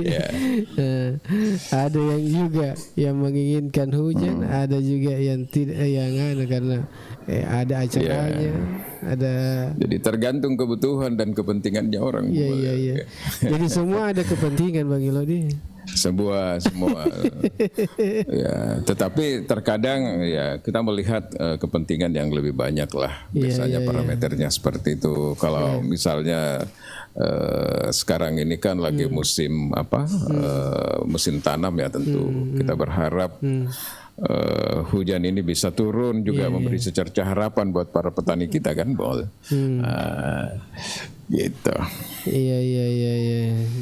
Ya. Ada yang juga yang menginginkan hujan, ada juga yang tidak, yang karena ada acaranya, ada. Jadi tergantung kebutuhan dan kepentingannya orang. Iya. Jadi semua ada kepentingan Bang Ilodi. Semua. Ya, tetapi terkadang ya kita melihat kepentingan yang lebih banyak lah. Biasanya parameternya seperti itu. Kalau misalnya sekarang ini kan lagi musim musim tanam ya, tentu kita berharap hujan ini bisa turun juga, memberi secerca harapan buat para petani kita kan, Bol. Gitu. Iya.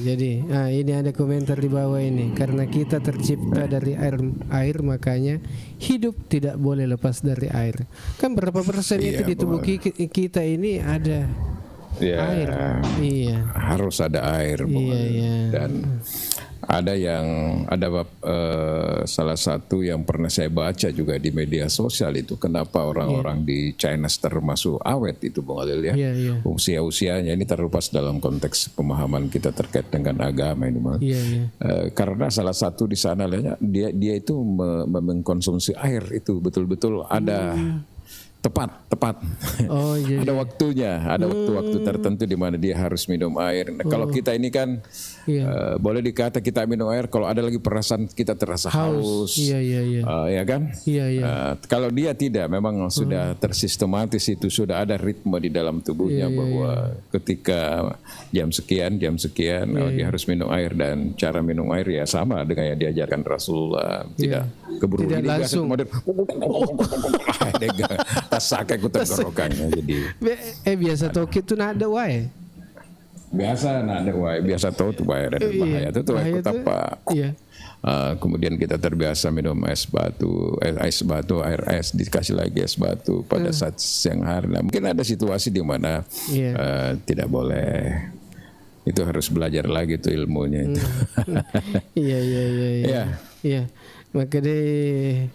Jadi, ini ada komentar di bawah ini. Karena kita tercipta dari air, makanya hidup tidak boleh lepas dari air. Kan berapa persen itu di tubuh kita ini ada air. Iya. Harus ada air, dan ada salah satu yang pernah saya baca juga di media sosial itu, kenapa orang-orang di China termasuk awet itu, Bung Alil ya. Usia-usianya ini terlepas dalam konteks pemahaman kita terkait dengan agama ini, karena salah satu di sana dia itu mengkonsumsi air itu betul-betul ada tepat. Ada waktunya, ada waktu-waktu tertentu di mana dia harus minum air. Nah, kalau kita ini kan boleh dikata kita minum air kalau ada lagi perasaan kita terasa haus. Ya kan? Kalau dia tidak, memang sudah tersistematis, itu sudah ada ritme di dalam tubuhnya bahwa ketika jam sekian dia harus minum air, dan cara minum air ya sama dengan yang diajarkan Rasulullah. Tidak keburu tidak langsung. Tasake kutan gorokannya jadi. Biasa toki itu nada wae. Biasa nada wae, biasa tahu tuh bahaya dan bahaya itu wae apa. Kemudian kita terbiasa minum es batu, air es, dikasih lagi es batu pada saat siang hari. Nah, mungkin ada situasi di mana tidak boleh. Itu harus belajar lagi tuh ilmunya itu. Iya. Maka deh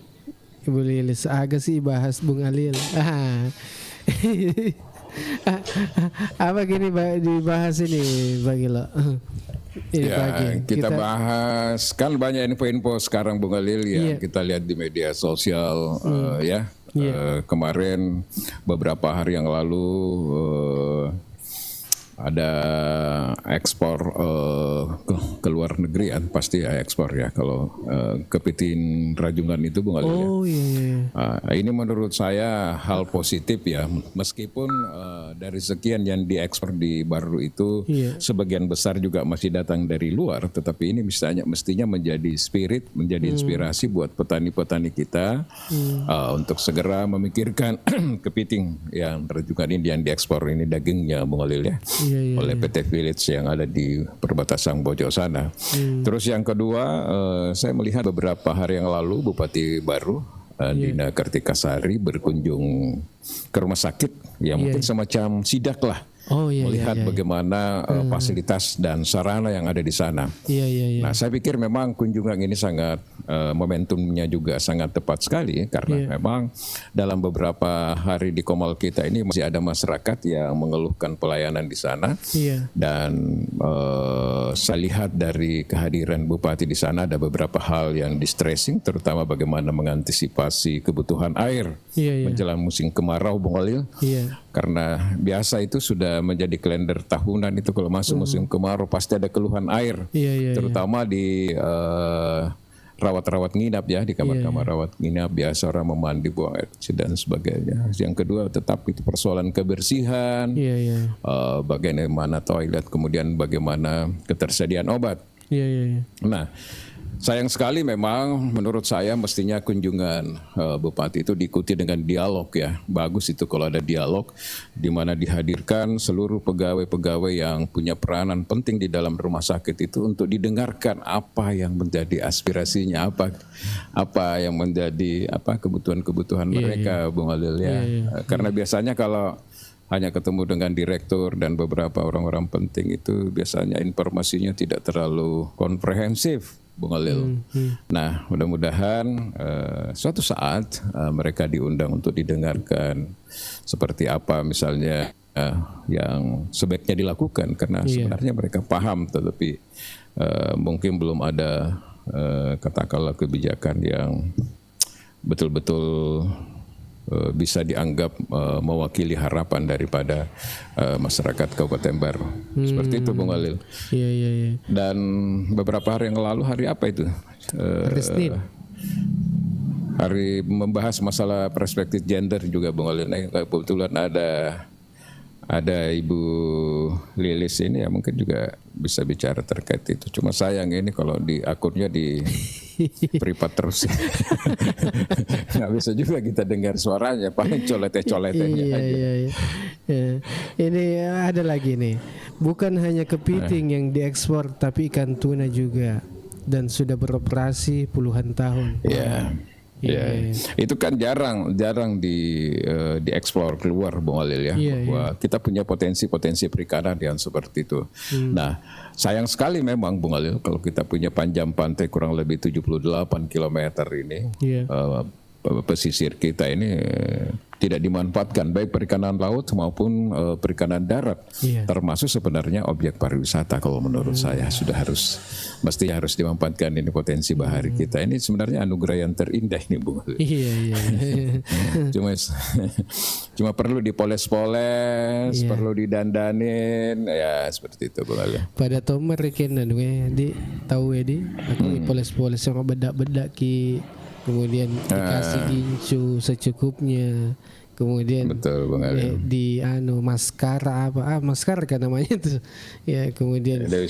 Ibu Lilis agak sih bahas Bung Alil. Apa gini dibahas ini Bang Ilo? Kita bahas kan banyak info-info sekarang Bung Alil yang kita lihat di media sosial kemarin beberapa hari yang lalu ada ekspor ke luar negeri, pasti ekspor ya kalau kepiting rajungan itu Bung Ali. Ini menurut saya hal positif ya, meskipun dari sekian yang diekspor di Baru itu sebagian besar juga masih datang dari luar, tetapi ini mestinya menjadi spirit, menjadi inspirasi buat petani-petani kita untuk segera memikirkan kepiting yang rajungan ini yang diekspor ini dagingnya Bung Alil ya. Oleh PT Village yang ada di perbatasan Bojo sana. Terus yang kedua, saya melihat beberapa hari yang lalu Bupati Baru Dina Kartikasari berkunjung ke rumah sakit yang mungkin semacam sidak lah. Melihat bagaimana fasilitas dan sarana yang ada di sana. Nah, saya pikir memang kunjungan ini sangat momentumnya juga sangat tepat sekali karena memang dalam beberapa hari di Komal kita ini masih ada masyarakat yang mengeluhkan pelayanan di sana. Dan saya lihat dari kehadiran Bupati di sana ada beberapa hal yang distressing, terutama bagaimana mengantisipasi kebutuhan air menjelang musim kemarau, Bung Alil. Karena biasa itu sudah menjadi kalender tahunan itu kalau masuk musim kemarau pasti ada keluhan air, terutama di rawat-rawat nginap ya, di kamar-kamar rawat nginap biasa orang memandi, buang air kecil dan sebagainya. Yang kedua tetap itu persoalan kebersihan, bagaimana toilet, kemudian bagaimana ketersediaan obat. Nah, sayang sekali memang menurut saya mestinya kunjungan Bupati itu diikuti dengan dialog ya. Bagus itu kalau ada dialog di mana dihadirkan seluruh pegawai-pegawai yang punya peranan penting di dalam rumah sakit itu untuk didengarkan apa yang menjadi aspirasinya, apa yang menjadi kebutuhan-kebutuhan mereka, Bung Alil ya. Karena biasanya kalau hanya ketemu dengan direktur dan beberapa orang-orang penting itu biasanya informasinya tidak terlalu komprehensif, Bung Alil. Nah, mudah-mudahan suatu saat mereka diundang untuk didengarkan seperti apa misalnya yang sebaiknya dilakukan, karena sebenarnya mereka paham, tetapi mungkin belum ada katakanlah kebijakan yang betul-betul bisa dianggap mewakili harapan daripada masyarakat Kabupaten Baru. Seperti itu Bung Walil. Iya. Dan beberapa hari yang lalu, hari apa itu? Hari Senin. Hari membahas masalah perspektif gender juga Bung Walil. Kebetulan ada Ibu Lilis ini ya, mungkin juga bisa bicara terkait itu. Cuma sayang ini kalau di akunnya di privat terus. Nggak bisa juga kita dengar suaranya, paling coletnya aja. Iya. Ini ada lagi nih. Bukan hanya kepiting yang diekspor, tapi ikan tuna juga, dan sudah beroperasi puluhan tahun. Iya. Ya, itu kan jarang dieksplor keluar Bung Walil ya, bahwa kita punya potensi perikanan yang seperti itu. Nah, sayang sekali memang Bung Walil kalau kita punya panjang pantai kurang lebih 78 km ini, pesisir kita ini tidak dimanfaatkan baik perikanan laut maupun perikanan darat, termasuk sebenarnya objek pariwisata. Kalau menurut saya mestinya harus dimanfaatkan ini potensi bahari kita. Ini sebenarnya anugerah yang terindah ini Bung. Iya. Cuma perlu dipoles-poles, perlu didandanin, ya seperti itu Bung. Pada tomer rekenan di tahu di aku poles-poles sama bedak-bedak ki. Kemudian dikasih gincu secukupnya. Kemudian betul, di maskara maskara kan namanya itu. Ya, kemudian ya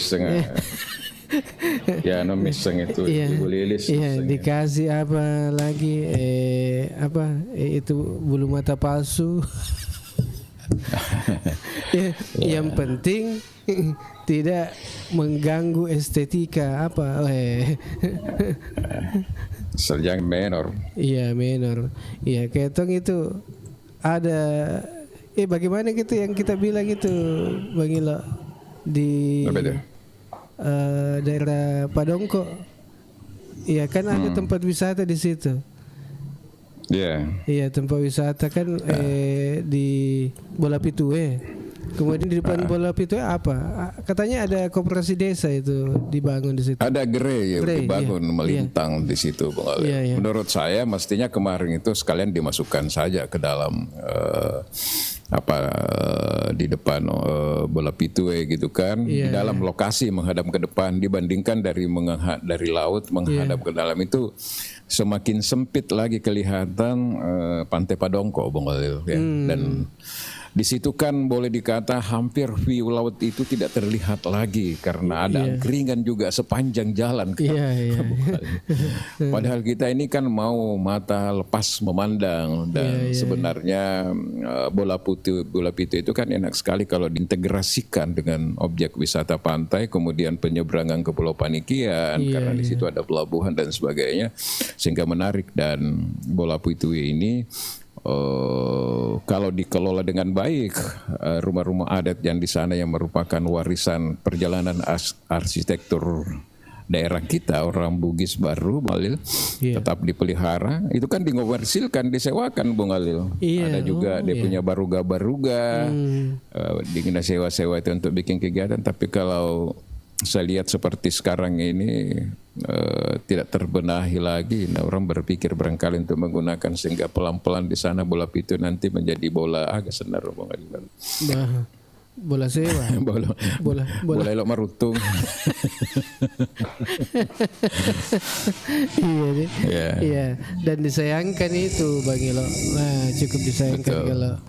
miseng itu Ibu Lilis. Iya, dikasih apa lagi itu bulu mata palsu. Yang penting tidak mengganggu estetika Yang menor. Iya, menor. Iya, ketong itu ada bagaimana gitu yang kita bilang itu Bang Ilo di daerah Padongko. Iya, kan ada tempat wisata di situ. Iya, tempat wisata kan di Bola Pitue. Kemudian di depan Bola Pitue katanya ada koperasi desa itu dibangun di situ. Ada gerai dibangun melintang di situ Bung Ali. Menurut saya mestinya kemarin itu sekalian dimasukkan saja ke dalam di depan Bola Pitue gitu kan, di dalam lokasi menghadap ke depan, dibandingkan dari laut menghadap ke dalam itu semakin sempit lagi kelihatan Pantai Padongko Bung Alil ya. Dan di situ kan boleh dikata hampir view laut itu tidak terlihat lagi karena ada angkringan juga sepanjang jalan. Padahal kita ini kan mau mata lepas memandang dan sebenarnya Bola Pitue itu kan enak sekali kalau diintegrasikan dengan objek wisata pantai, kemudian penyeberangan ke Pulau Panikian karena di situ ada pelabuhan dan sebagainya sehingga menarik. Dan Bola Pitue ini kalau dikelola dengan baik, rumah-rumah adat yang di sana yang merupakan warisan perjalanan arsitektur daerah kita, orang Bugis Baru, Bung Alil, tetap dipelihara. Itu kan dikomersilkan, disewakan Bung Alil. Ada juga dia punya baruga-baruga, dia sewa-sewa itu untuk bikin kegiatan. Tapi kalau saya lihat seperti sekarang ini tidak terbenahi lagi. Nah, orang berpikir barangkali untuk menggunakan sehingga pelan-pelan di sana Bola Pitue nanti menjadi bola agak senar Bung Ali. Bola sewa. bola elok marutung. Iya. Dan disayangkan itu Bang Ilo. Nah, cukup disayangkan kalau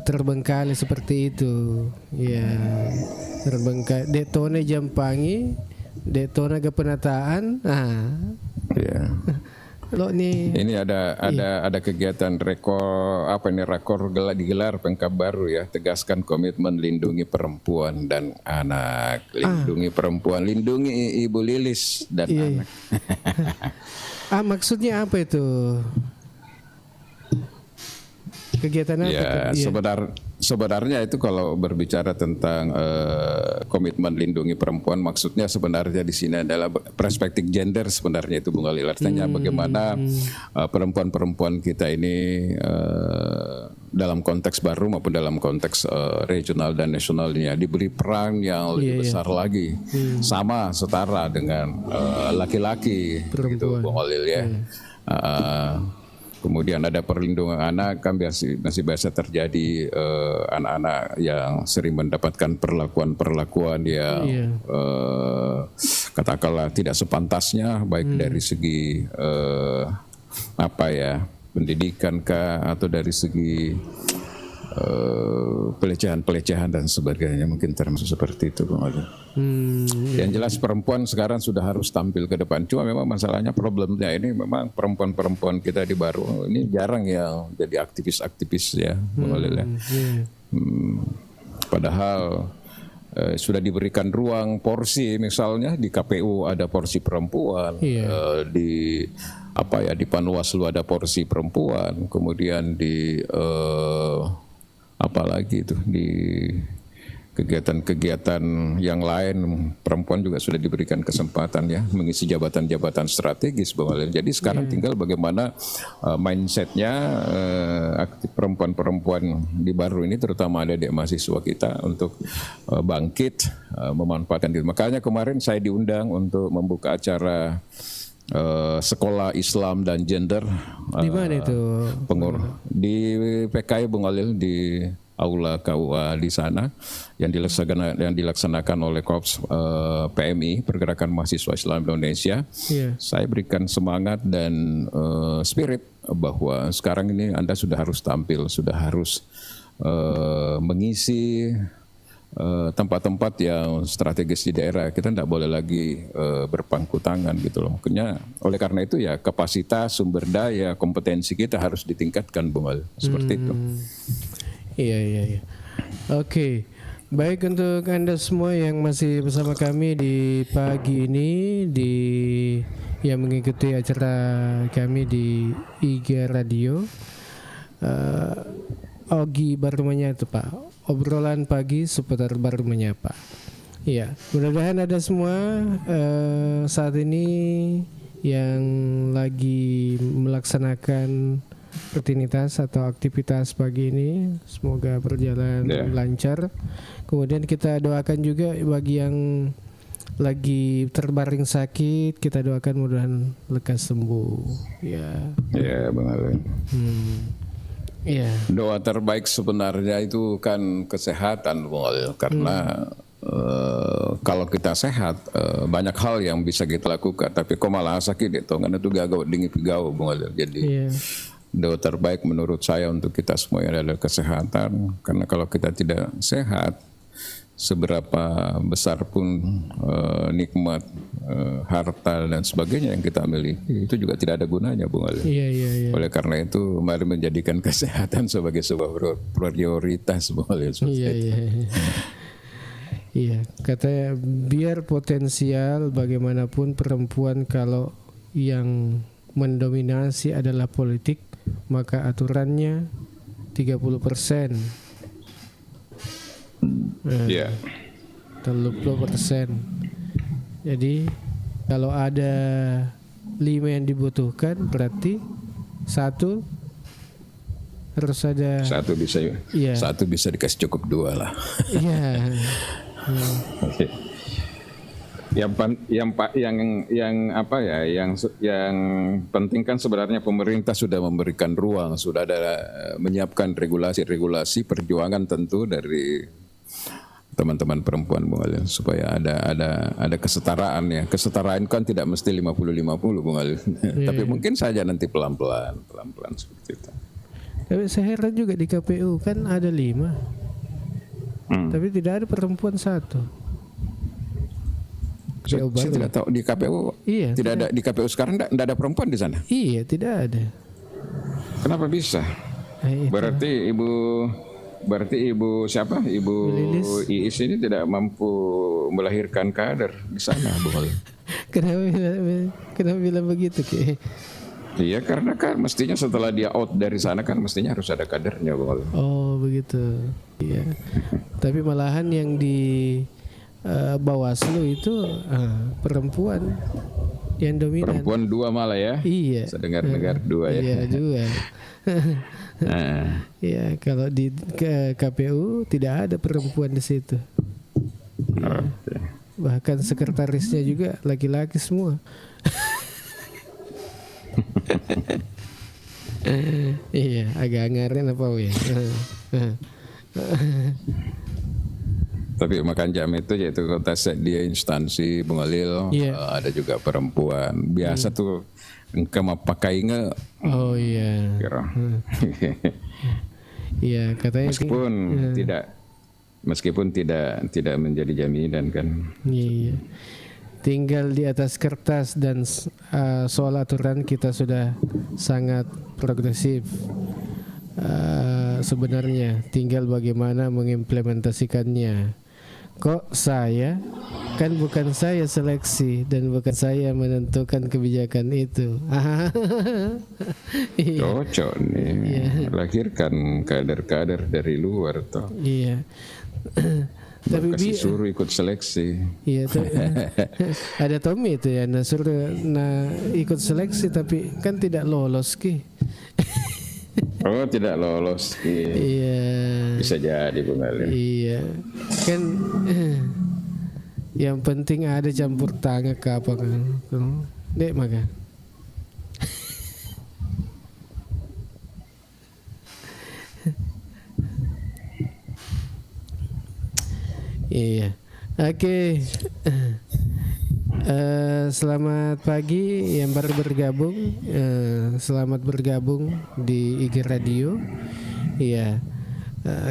terbengkalai seperti itu. Ya, terbengkalai. Detone Jampangi, detona ke penataan. Lo nih. Ini ada kegiatan rekor digelar Pemkab Baru ya. Tegaskan komitmen lindungi perempuan dan anak. Lindungi perempuan, lindungi Ibu Lilis dan anak. Maksudnya apa itu? Kegiatan apa? sebenarnya itu kalau berbicara tentang komitmen lindungi perempuan, maksudnya sebenarnya di sini adalah perspektif gender sebenarnya itu Bung Ali. Artinya bagaimana perempuan-perempuan kita ini dalam konteks baru maupun dalam konteks regional dan nasionalnya diberi peran yang lebih besar lagi, sama setara dengan laki-laki gitu Bung Ali ya. Kemudian ada perlindungan anak, kan masih biasa terjadi anak-anak yang sering mendapatkan perlakuan-perlakuan yang katakanlah tidak sepantasnya, baik dari segi pendidikan kah, atau dari segi pelecehan-pelecehan dan sebagainya, mungkin termasuk seperti itu Bung Ali. Yang jelas perempuan sekarang sudah harus tampil ke depan. Cuma memang masalahnya, problemnya ini memang perempuan-perempuan kita di Baru ini jarang yang jadi aktivis-aktivis ya Bung Ali. Padahal sudah diberikan ruang porsi, misalnya di KPU ada porsi perempuan, di Panwaslu ada porsi perempuan, kemudian di apalagi itu di kegiatan-kegiatan yang lain perempuan juga sudah diberikan kesempatan ya mengisi jabatan-jabatan strategis Bung Ali. Jadi sekarang tinggal bagaimana mindsetnya perempuan-perempuan di Baru ini, terutama adik-adik mahasiswa kita, untuk bangkit memanfaatkan itu. Makanya kemarin saya diundang untuk membuka acara sekolah Islam dan gender di mana itu? Di PKI Bung Alil, di Aula KUA di sana yang dilaksanakan oleh Korps PMI, Pergerakan Mahasiswa Islam Indonesia. Saya berikan semangat dan spirit bahwa sekarang ini Anda sudah harus tampil, sudah harus mengisi tempat-tempat yang strategis di daerah. Kita tidak boleh lagi berpangku tangan gitu loh. Makanya oleh karena itu ya kapasitas, sumber daya, kompetensi kita harus ditingkatkan Bung Ali. Seperti itu. Iya. Oke. Baik, untuk Anda semua yang masih bersama kami di pagi ini yang mengikuti acara kami di IG Radio Ogi Baru Menyapa, Pak. Obrolan pagi seputar Baru Menyapa. Iya, mudah-mudahan ada semua saat ini yang lagi melaksanakan rutinitas atau aktivitas pagi ini, semoga berjalan lancar. Kemudian kita doakan juga bagi yang lagi terbaring sakit, kita doakan mudah-mudahan lekas sembuh. Ya. Ya, Bang Ali. Doa terbaik sebenarnya itu kan kesehatan Bung Ali, karena kalau kita sehat banyak hal yang bisa kita lakukan, tapi kok malah sakit itu kan itu gagau dingin pigau Bung Ali. Jadi doa terbaik menurut saya untuk kita semua adalah kesehatan, karena kalau kita tidak sehat, seberapa besar pun nikmat harta dan sebagainya yang kita miliki itu juga tidak ada gunanya Bung Ali. Iya. Oleh karena itu mari menjadikan kesehatan sebagai sebuah prioritas Bung Ali. Iya, katanya biar potensial bagaimanapun perempuan kalau yang mendominasi adalah politik, maka aturannya 30%. 30%. Jadi kalau ada 5 yang dibutuhkan, berarti satu harus ada. Satu bisa dikasih cukup 2 lah. Iya. Yang penting kan sebenarnya pemerintah sudah memberikan ruang, sudah ada menyiapkan regulasi perjuangan tentu dari teman-teman perempuan Bung Ali, supaya ada kesetaraan ya. Kesetaraan kan tidak mesti 50-50 Bung Ali. Tapi mungkin saja nanti pelan-pelan seperti itu. Tapi saya heran juga di KPU kan ada 5. Tapi tidak ada perempuan 1. Saya tidak tahu di KPU. Tidak ada di KPU sekarang, tidak ada perempuan di sana. Iya, tidak ada. Kenapa bisa? Berarti ibu siapa? Ibu Iis ini tidak mampu melahirkan kader di sana, Bung Ali. Kenapa bilang begitu, Ki? Iya, karena kan mestinya setelah dia out dari sana kan mestinya harus ada kadernya, Bang. Oh begitu. Iya. Tapi malahan yang di Bawaslu itu perempuan yang dominan. Perempuan 2 malah ya. Iya. Saya dengar-dengar 2 ya. Iya juga. Ya kalau di KPU tidak ada perempuan di situ. Ya. Bahkan sekretarisnya juga laki-laki semua. Iya, agak ngaren apa ya. Tapi makan jam itu yaitu konteks dia instansi Bung Alil, ada juga perempuan. Biasa tuh engkau mau pakai nggak? Oh iya. Iya katanya. Meskipun tidak menjadi jaminan kan. Iya. Tinggal di atas kertas dan soal aturan kita sudah sangat progresif. Sebenarnya tinggal bagaimana mengimplementasikannya. Kok saya kan bukan saya seleksi dan bukan saya menentukan kebijakan itu. Cocok nih, melahirkan kader-kader dari luar toh. Iya. Tapi kasih suruh ikut seleksi. Iya, ada Tommy itu ya, suruh ikut seleksi tapi kan tidak lolos ki. Oh tidak lolos ki. Iya. Bisa jadi Bung Alil. Iya. Kan yang penting ada campur tangan ke apa kan. Dek maka. Iya. Oke. Selamat pagi yang baru bergabung. Selamat bergabung di IG Radio. Iya.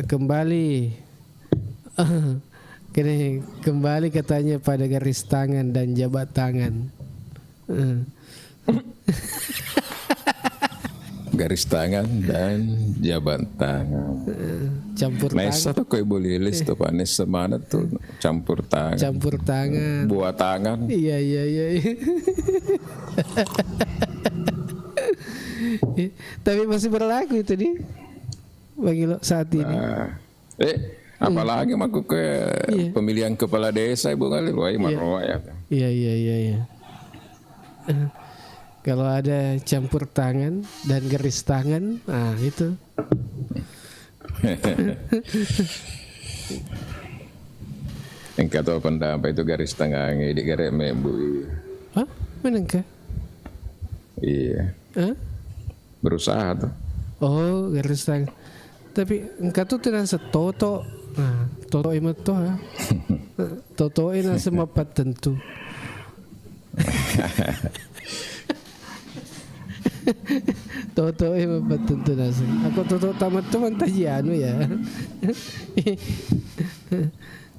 Kembali katanya pada garis tangan dan jabat tangan. Garis tangan dan jabat tangan. Campur tangan. Nesa tuh kayak boleh list tuh Pak. Nesa mana tuh campur tangan. Campur tangan. Buat tangan. Iya. Tapi masih berlaku itu nih bagi lo saat ini. Apalagi aku ke pemilihan kepala desa Ibu Alil, ya. Iya. Kalau ada campur tangan dan garis tangan, itu. Engkau tahu apa itu garis tangan di garis membui. Hah? Mana engkau? Iya. Berusaha tuh. Oh, garis tangan. Tapi engkau tuh tidak setoto. Toto imut tuh. Toto ini semapat tentu. Toto mapat tentu nasi. Aku toto tamat tuh mantajianu ya.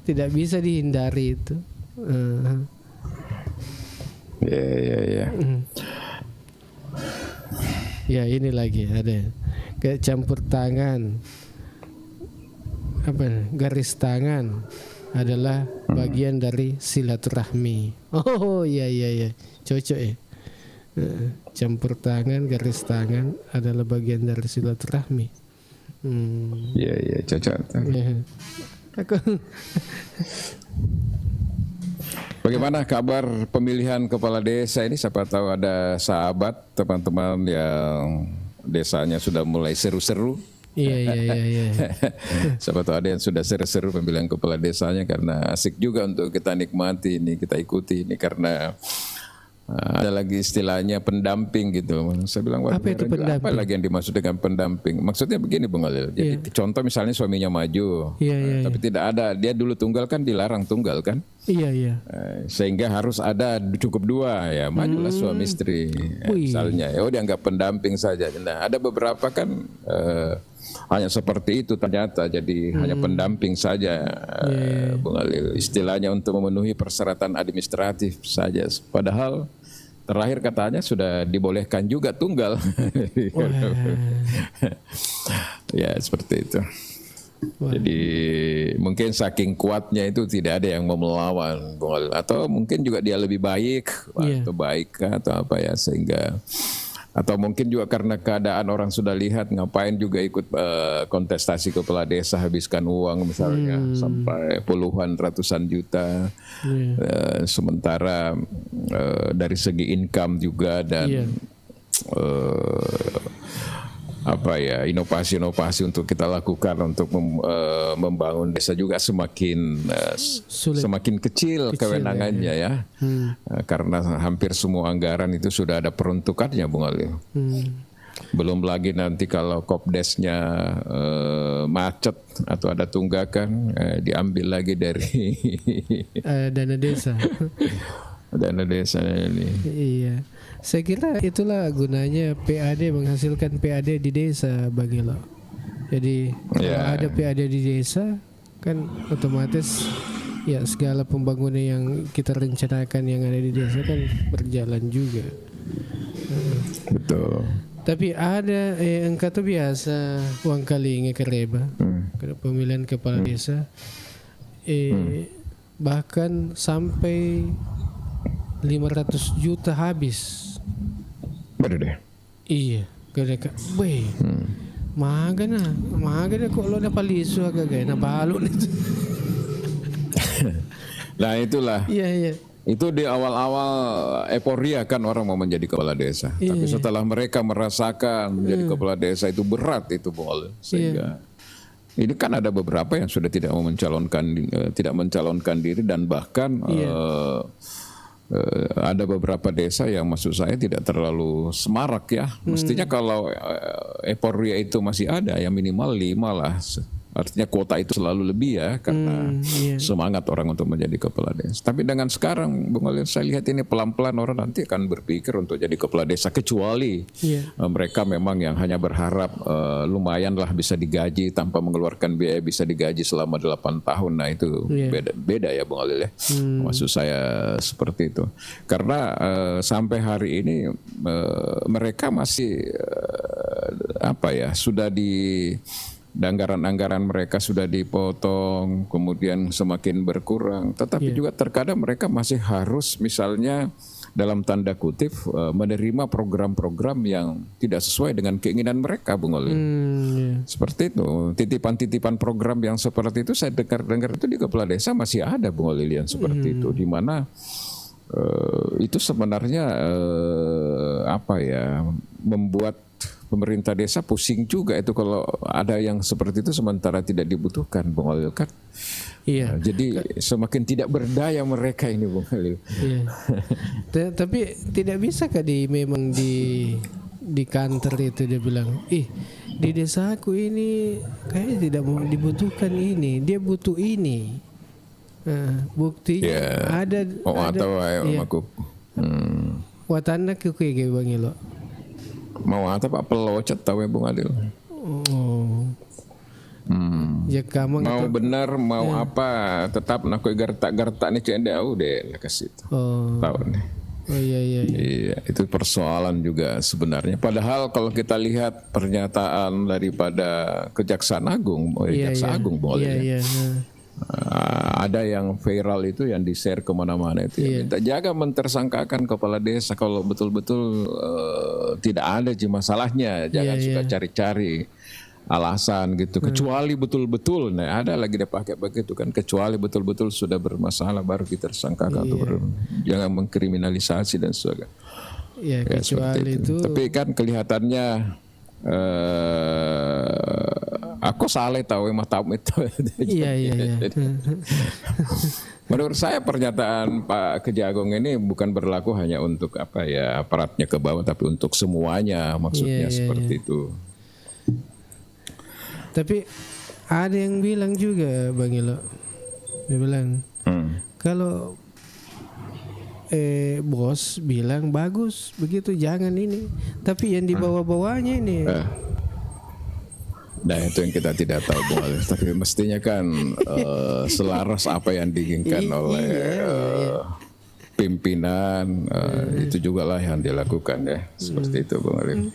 Tidak bisa dihindari itu. Ya. Ya ini lagi ada kayak campur tangan. Garis tangan adalah bagian dari silaturahmi. Oh iya. Cocok ya. Campur tangan, garis tangan adalah bagian dari silaturahmi. Iya, cocok. Ya. Bagaimana kabar pemilihan kepala desa ini? Siapa tahu ada sahabat teman-teman yang desanya sudah mulai seru-seru. Iya. Siapa tahu ada yang sudah seru-seru pemilihan kepala desanya, karena asik juga untuk kita nikmati ini, kita ikuti ini, karena ada lagi istilahnya pendamping gitu. Saya bilang, apa itu pendamping? Apa lagi yang dimaksud dengan pendamping? Maksudnya begini Bung Alil. Jadi contoh misalnya suaminya maju, tapi tidak ada, dia dulu tunggal kan, dilarang tunggal kan? Iya. Sehingga harus ada cukup 2 ya, majulah suami istri. Misalnya, dianggap pendamping saja. Nah, ada beberapa kan hanya seperti itu ternyata, jadi hanya pendamping saja, Bung Alil. Istilahnya untuk memenuhi persyaratan administratif saja. Padahal terakhir katanya sudah dibolehkan juga tunggal. Ya seperti itu. Jadi mungkin saking kuatnya itu tidak ada yang mau melawan, Bung Alil. Atau mungkin juga dia lebih baik atau baik atau apa ya, sehingga Atau mungkin juga karena keadaan orang sudah lihat ngapain juga ikut kontestasi kepala desa, habiskan uang misalnya sampai puluhan ratusan juta. Sementara dari segi income juga dan inovasi-inovasi untuk kita lakukan untuk membangun desa juga semakin kecil kewenangannya ya. Karena hampir semua anggaran itu sudah ada peruntukannya, Bung Ali. Belum lagi nanti kalau Kopdesnya macet atau ada tunggakan, diambil lagi dari dana desa. Dana desa ini. Iya. Saya kira itulah gunanya PAD, menghasilkan PAD di desa, Bang Elo. Jadi kalau ada PAD di desa kan otomatis ya segala pembangunan yang kita rencanakan yang ada di desa kan berjalan juga. Betul. Tapi ada angka tuh biasa uang kali kereba pemilihan kepala desa bahkan sampai 500 juta habis. Bener deh. Iya, gak weh. Magana kok lo dapat lisu agak na balon itu. Nah itulah. Iya. Itu di awal-awal euforia kan orang mau menjadi kepala desa. Tapi setelah mereka merasakan menjadi kepala desa itu berat itu boleh. Sehingga ini kan ada beberapa yang sudah tidak mencalonkan diri dan bahkan ada beberapa desa yang maksud saya tidak terlalu semarak ya. Mestinya kalau euforia itu masih ada ya minimal 5 lah. Artinya kuota itu selalu lebih ya karena semangat orang untuk menjadi kepala desa. Tapi dengan sekarang Bung Ali, saya lihat ini pelan-pelan orang nanti akan berpikir untuk jadi kepala desa kecuali mereka memang yang hanya berharap lumayan lah bisa digaji tanpa mengeluarkan biaya, bisa digaji selama 8 tahun. Nah itu beda ya Bung Ali ya. Maksud saya seperti itu. Karena sampai hari ini mereka masih sudah anggaran mereka sudah dipotong, kemudian semakin berkurang. Tetapi juga terkadang mereka masih harus misalnya dalam tanda kutip menerima program-program yang tidak sesuai dengan keinginan mereka, Bung Oli. Seperti itu, titipan-titipan program yang seperti itu saya dengar itu di kepala desa masih ada, Bung Oli, yang seperti itu, di mana itu sebenarnya membuat pemerintah desa pusing juga itu kalau ada yang seperti itu sementara tidak dibutuhkan, Bung Alil kan. Iya. Jadi semakin tidak berdaya mereka ini, Bung Alil. Iya. Tapi tidak bisa memang di kantor itu dia bilang, di desaku ini kayaknya tidak mau dibutuhkan ini, dia butuh ini. Buktinya ada. Aku. Watanda kayak Bang Elo. Mau apa Pak pelocet tahu ya Bung Adil. Ya kamu mau benar mau apa tetap nak gertak nih cendek udah kasih itu. Tahu nih. Iya, itu persoalan juga sebenarnya. Padahal kalau kita lihat pernyataan daripada Kejaksaan Agung, Jaksa Agung Bung Adil. Ada yang viral itu yang di-share kemana-mana itu minta jaga mentersangkakan kepala desa kalau betul-betul tidak ada masalahnya, jangan suka cari-cari alasan gitu, kecuali betul-betul ada lagi dia pakai begitu kan, kecuali betul-betul sudah bermasalah baru kita tersangkakan jangan mengkriminalisasi dan sebagainya. Kecuali itu. Tapi kan kelihatannya aku salah tahu emang tahu itu. Iya. Menurut saya pernyataan Pak Kejagung ini bukan berlaku hanya untuk aparatnya ke bawah, tapi untuk semuanya maksudnya seperti itu. Tapi ada yang bilang juga Bang Elo, dia bilang kalau bos bilang bagus begitu jangan ini, tapi yang di bawah-bawahnya ini. Nah itu yang kita tidak tahu Bung Ali. Tapi mestinya kan selaras apa yang diinginkan oleh pimpinan itu juga lah yang dilakukan ya. Seperti itu Bung Ali.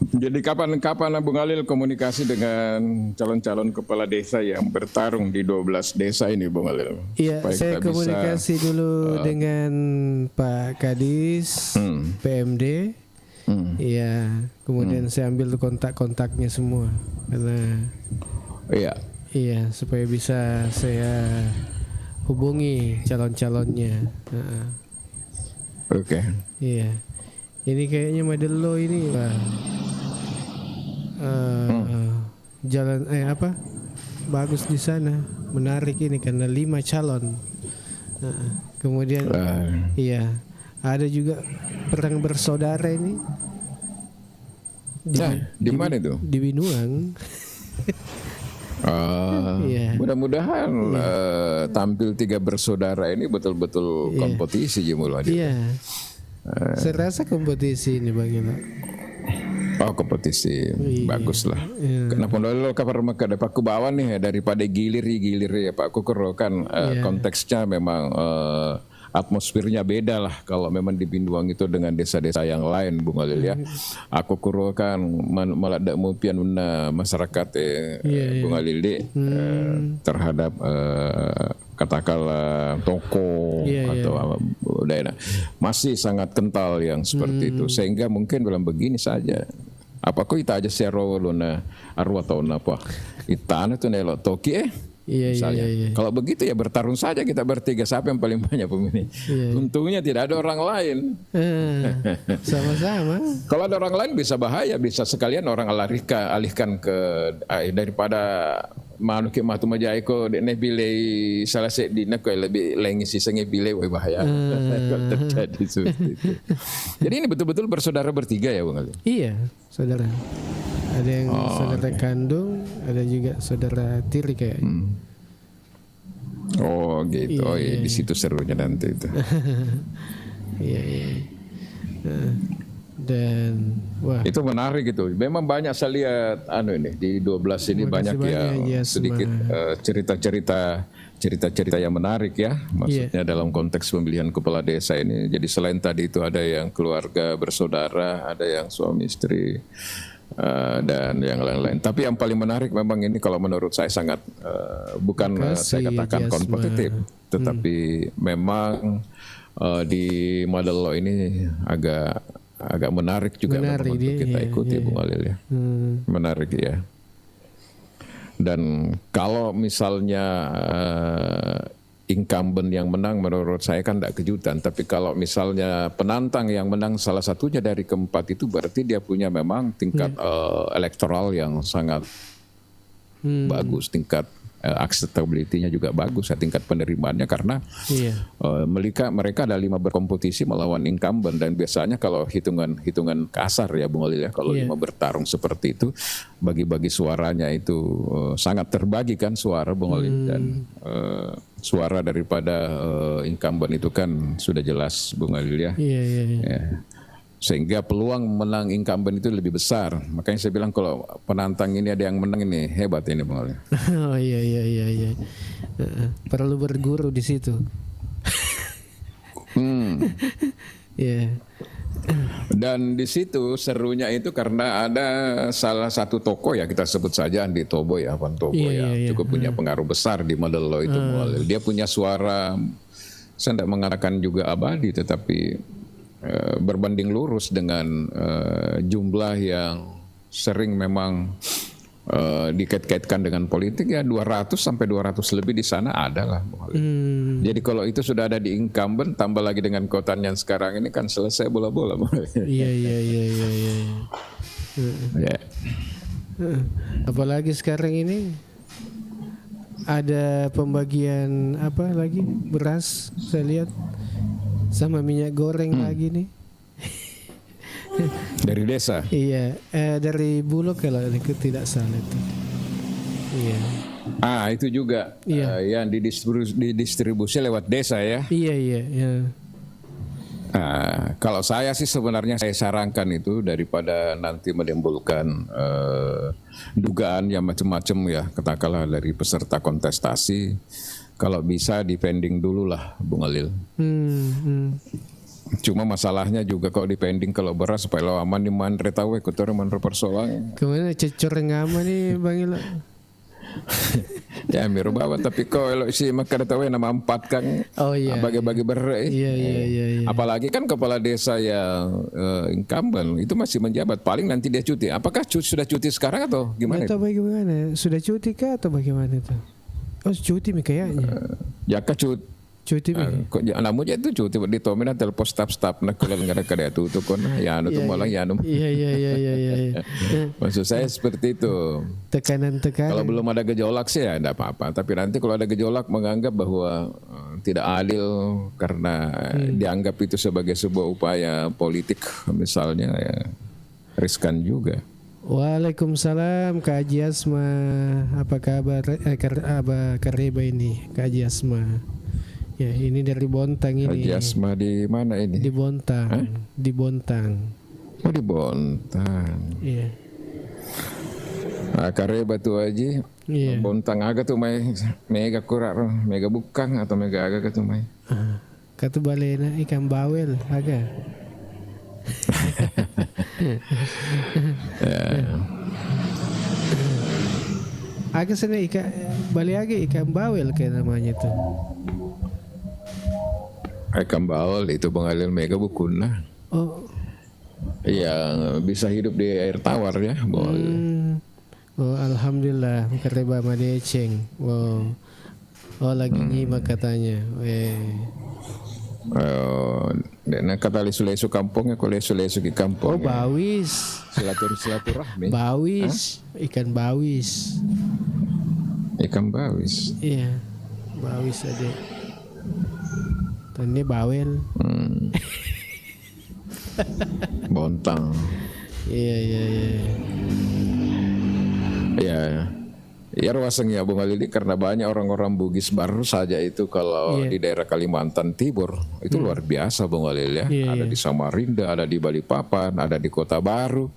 Jadi kapan-kapan Bung Alil komunikasi dengan calon-calon kepala desa yang bertarung di 12 desa ini Bung Alil? Iya, saya komunikasi dulu dengan Pak Kadis, PMD. Iya, kemudian saya ambil kontak-kontaknya semua karena iya supaya bisa saya hubungi calon-calonnya. Oke. Iya, ini kayaknya Madelo ini jalan bagus di sana, menarik ini karena 5 calon. Kemudian iya ada juga perang bersaudara ini. Di mana itu? Di Binuang. Mudah-mudahan tampil 3 bersaudara ini betul-betul kompetisi Jemulwadi. Iya. Saya rasa kompetisi ini Bang Ila. Kompetisi bagus lah. Kenapa dulu kabar maka dapat ke bawah nih daripada gilir ya Pak Kukuro kan konteksnya memang atmosfernya beda lah kalau memang di Binduang itu dengan desa-desa yang lain Bung Alil ya. Aku kuro kan meladak mupian masyarakat Bung Alil terhadap katakanlah toko atau daerah masih sangat kental yang seperti itu sehingga mungkin dalam begini saja apa kok kita aja sero luna arwah tahun apa itana tuh nelo toki misalnya. Kalau begitu ya bertarung saja kita bertiga siapa yang paling banyak pemilih. Untungnya tidak ada orang lain. Sama-sama. Kalau ada orang lain bisa bahaya, bisa sekalian orang alihkan ke daripada manuk matu majai ko ne pilih salah di nak lebih lengi sisanya pilih bahaya. Terjadi seperti itu. Jadi ini betul-betul bersaudara bertiga ya Bung Ali. Iya, saudara. Ada yang saudara kandung, ada juga saudara tiri kayaknya. Oh gitu. Di situ serunya nanti itu. Iya. Dan wah. Itu menarik gitu. Memang banyak saya lihat ini di 12 ini banyak yang sedikit cerita-cerita yang menarik ya. Maksudnya dalam konteks pemilihan kepala desa ini. Jadi selain tadi itu ada yang keluarga bersaudara, ada yang suami istri. Dan yang lain-lain. Tapi yang paling menarik memang ini kalau menurut saya sangat bukan saya katakan kompetitif, tetapi memang di Madelo ini agak menarik juga untuk kita ikuti Bung Alil ya. Menarik ya. Dan kalau misalnya incumbent yang menang menurut saya kan tidak kejutan. Tapi kalau misalnya penantang yang menang salah satunya dari keempat itu berarti dia punya memang tingkat elektoral yang sangat bagus, tingkat acceptability-nya juga bagus, tingkat penerimaannya karena mereka ada 5 berkompetisi melawan incumbent dan biasanya kalau hitungan kasar ya Bung Alil ya kalau 5 bertarung seperti itu bagi-bagi suaranya itu sangat terbagi kan suara Bung Alil dan suara daripada incumbent itu kan sudah jelas Bung Alil ya. Sehingga peluang menang incumbent itu lebih besar. Makanya saya bilang kalau penantang ini ada yang menang ini hebat ini Bang Ali. Oh iya. Perlu berguru di situ. Dan di situ serunya itu karena ada salah satu tokoh ya kita sebut saja Andi Tobo ya, Van Tobo cukup punya pengaruh besar di Madelo itu. Dia punya suara saya tidak mengatakan juga abadi tetapi berbanding lurus dengan jumlah yang sering memang dikait-kaitkan dengan politik ya 200 sampai 200 lebih di sana ada lah. Jadi kalau itu sudah ada di incumbent tambah lagi dengan kotaan yang sekarang ini kan selesai bola-bola. Iya. Apalagi sekarang ini ada pembagian apa lagi beras saya lihat sama minyak goreng lagi nih. Dari desa? Iya, dari Bulog kalau tidak salah itu. Iya. Itu juga yang didistribusi lewat desa ya? Iya. Kalau saya sih sebenarnya saya sarankan itu daripada nanti menimbulkan dugaan yang macam-macam ya, katakanlah dari peserta kontestasi. Kalau bisa dipending dulu lah Bung Alil. Cuma masalahnya juga kalau dipending kalau beras supaya lo aman di manre tahu kotor manre persoalan. Kemana cecor ngama nih Bang Ila? Ya Miro bawa tapi kalau si maka tahu nama 4 kan Oh iya. bagi-bagi berai. Iya. Apalagi kan kepala desa yang incumbent itu masih menjabat, paling nanti dia cuti. Apakah sudah cuti sekarang atau gimana? Atau bagaimana? Sudah cuti kah atau bagaimana itu? Oh cuti kayaknya. Jaka cuti kok namun itu cuti di tomina telepon staff nak kalau nggak ada kada itu kon ya anu tuh malah ya anu. Iya. Maksud saya seperti itu. Tekanan. Kalau belum ada gejolak sih ya enggak apa-apa, tapi nanti kalau ada gejolak menganggap bahwa tidak adil karena dianggap itu sebagai sebuah upaya politik misalnya, ya riskan juga. Waalaikumsalam Kak Haji Asma. Apa kabar Abah Kareba ini Kak Haji Asma? Ya ini dari Bontang ini. Haji Asma di mana ini? Di Bontang. Hah? Di Bontang. Oh di Bontang. Iya. Kareba tu Haji. Iya. Bontang aga tu mai mega kurak, mega bukang atau mega aga tu mai. Katu balena ikan bawel aga. Aga sana ikan balik aga ikan bawel kayak namanya tuh. Ikan bawal itu pengalil mega bukuna. Oh. Yang bisa hidup di air tawar ya, bawal. Oh alhamdulillah Kareba Madeceng. Wow. Oh lagi nyimak katanya. Dan kata lesu-lesu kampungnya, kalau lesu-lesu di kampung. Oh bawis. Silaturahmi. Bawis, ikan bawis. Ikan bawis. Iya, bawis ada. Tadi bawel. Bontang. Iya. Ya. Ya ruaseng ya Bung Alili, karena banyak orang-orang Bugis baru saja itu kalau di daerah Kalimantan Timur itu luar biasa Bung Alili ya. Ada di Samarinda, ada di Balikpapan, ada di Kota Baru,